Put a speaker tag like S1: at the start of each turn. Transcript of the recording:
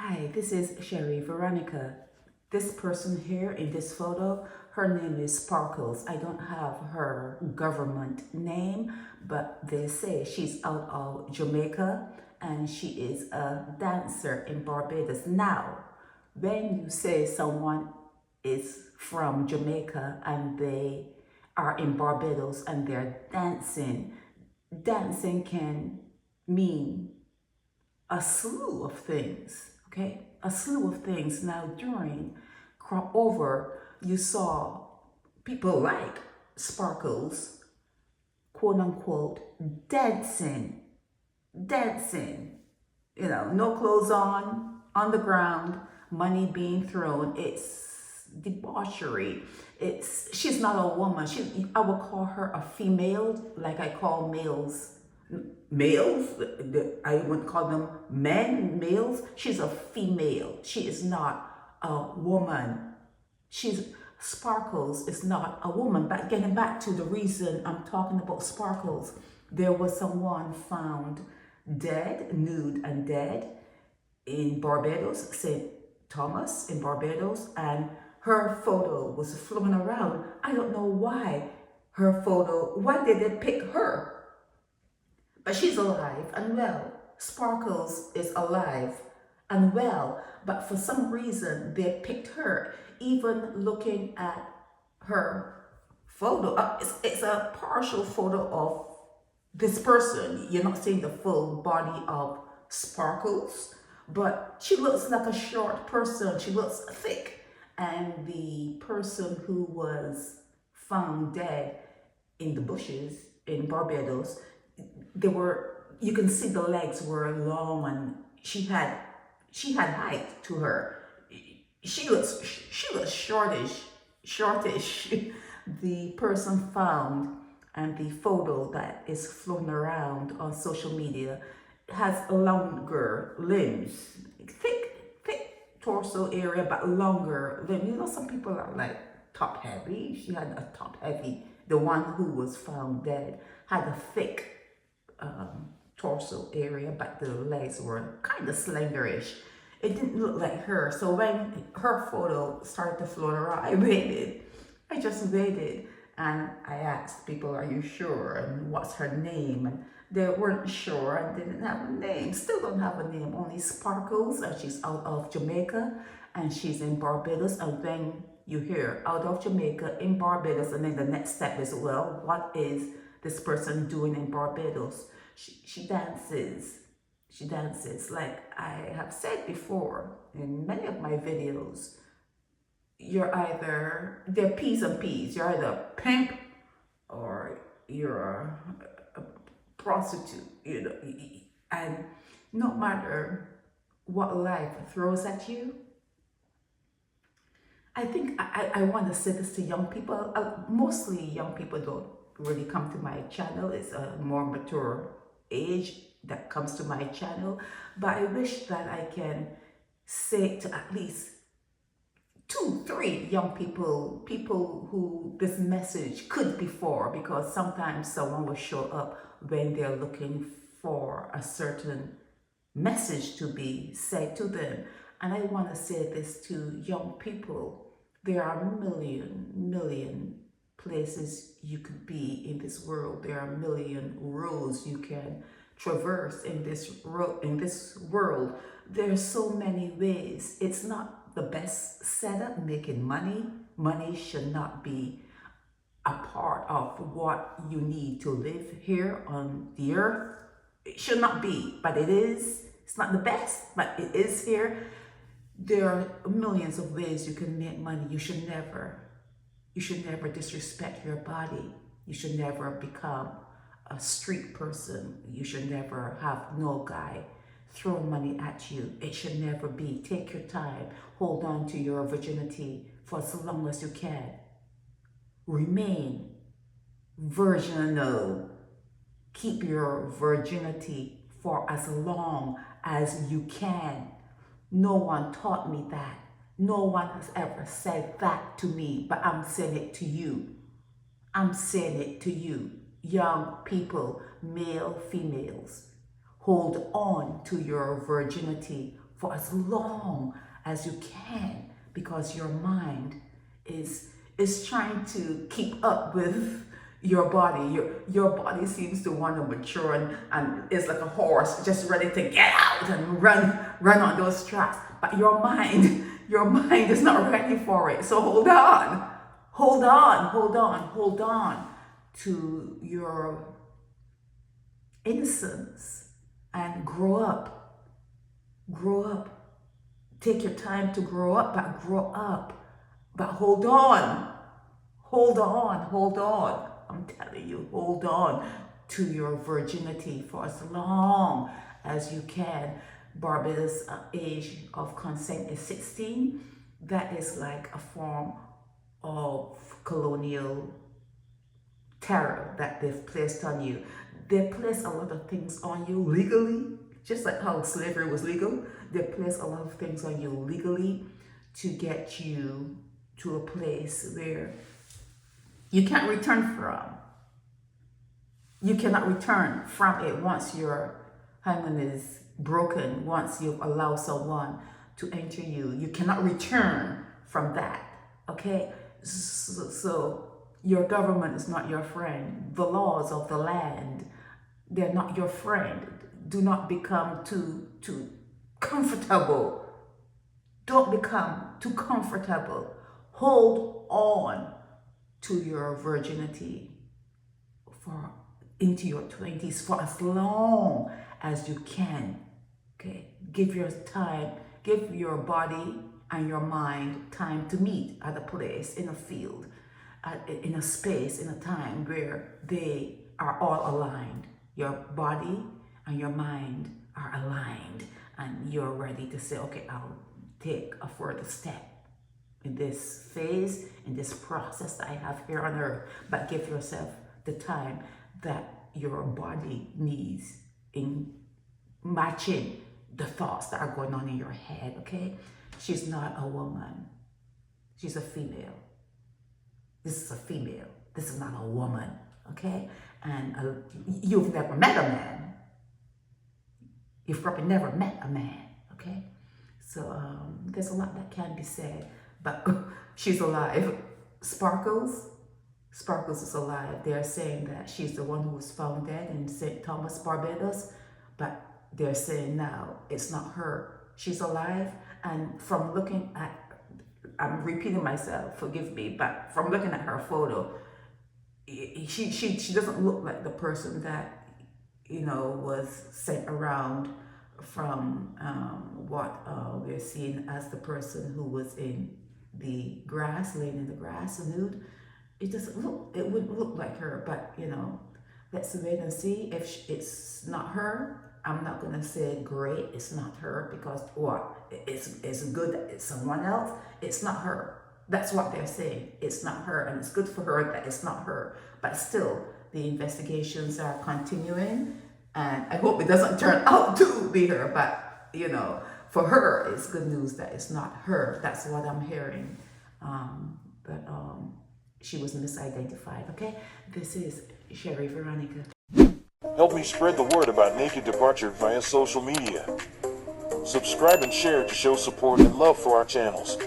S1: Hi, this is Sherry Veronica. This person here in this photo, her name is Sparkles. I don't have her government name, but they say she's out of Jamaica and she is a dancer in Barbados. Now, when you say someone is from Jamaica and they are in Barbados and they're dancing, dancing can mean a slew of things, okay? A slew of things. Now, during crop over, you saw people like Sparkles, quote unquote, dancing, no clothes on the ground, money being thrown. It's debauchery. She's not a woman. I would call her a female, like I call males. I would call them males. She's a female. She is not a woman. Sparkles is not a woman. But getting back to the reason I'm talking about Sparkles, there was someone found dead, nude and dead in Barbados, St. Thomas in Barbados, and her photo was floating around. I don't know why why did they pick her? But she's alive and well. Sparkles is alive and well, but for some reason they picked her. Even looking at her photo, it's a partial photo of this person. You're not seeing the full body of Sparkles, but she looks like a short person. She looks thick. And the person who was found dead in the bushes in Barbados, you can see the legs were long and she had height to her. She looks shortish. The person found and the photo that is floating around on social media has longer limbs, thick torso area, but longer limbs. You know, some people are like top heavy. She had a top heavy. The one who was found dead had a thick torso area, but the legs were kind of slenderish. It didn't look like her. So when her photo started to float around, I just waited and I asked people, are you sure? And what's her name? And they weren't sure and didn't have a name. Still don't have a name, only Sparkles, and she's out of Jamaica and she's in Barbados. And then you hear out of Jamaica in Barbados, and then the next step is, well, what is this person doing in Barbados? She dances. She dances. Like I have said before in many of my videos, they're P's and P's. You're either a pimp or you're a prostitute, and no matter what life throws at you, I think I want to say this to young people. Mostly young people don't really come to my channel. It's a more mature age that comes to my channel, but I wish that I can say to at least 2, 3 young people who this message could be for, because sometimes someone will show up when they're looking for a certain message to be said to them. And I want to say this to young people. There are a million places you could be in this world. There are a million roads you can traverse in this world. There are so many ways. It's not the best setup making money. Money should not be a part of what you need to live here on the earth. It should not be, but it is. It's not the best, but it is here. There are millions of ways you can make money. You should never disrespect your body. You should never become a street person. You should never have no guy throw money at you. It should never be. Take your time. Hold on to your virginity for as long as you can. Remain virginal. Keep your virginity for as long as you can. No one taught me that. No one has ever said that to me, but I'm saying it to you. I'm saying it to you, young people, male, females. Hold on to your virginity for as long as you can, because your mind is trying to keep up with your body. Your body seems to want to mature and is like a horse just ready to get out and run on those tracks. But your mind is not ready for it. So hold on to your innocence and grow up. Take your time to grow up, but grow up. But hold on. I'm telling you, hold on to your virginity for as long as you can. Barbados age of consent is 16. That is like a form of colonial terror that they've placed on you. They place a lot of things on you legally, just like how slavery was legal. They place a lot of things on you legally to get you to a place where you can't return from. You cannot return from it once your hymen is broken, once you allow someone to enter you. You cannot return from that, okay? So your government is not your friend. The laws of the land, they're not your friend. Do not become too comfortable. Don't become too comfortable. Hold on to your virginity into your 20s for as long as you can. Okay, give your body and your mind time to meet at a place, in a field, in a space, in a time where they are all aligned. Your body and your mind are aligned, and you're ready to say, okay, I'll take a further step in this phase, in this process that I have here on earth. But give yourself the time that your body needs in matching the thoughts that are going on in your head, okay? She's not a woman. She's a female. This is a female. This is not a woman, okay? And you've never met a man. You've probably never met a man, okay? So there's a lot that can be said, but she's alive. Sparkles is alive. They're saying that she's the one who was found dead in St. Thomas, Barbados, but they're saying now it's not her. She's alive, and from looking at, I'm repeating myself, forgive me, but from looking at her photo, she doesn't look like the person that, was sent around from what we're seeing as the person who was in the grass, laying in the grass, nude. It wouldn't look like her, but let's wait and see. If it's not her, I'm not gonna say great, it's not her, because it's good that it's someone else. It's not her. That's what they're saying. It's not her, and it's good for her that it's not her. But still, the investigations are continuing, and I hope it doesn't turn out to be her. But for her, it's good news that it's not her. That's what I'm hearing. But she was misidentified. Okay, this is Sherry Veronica.
S2: Help me spread the word about Naked Departure via social media. Subscribe and share to show support and love for our channels.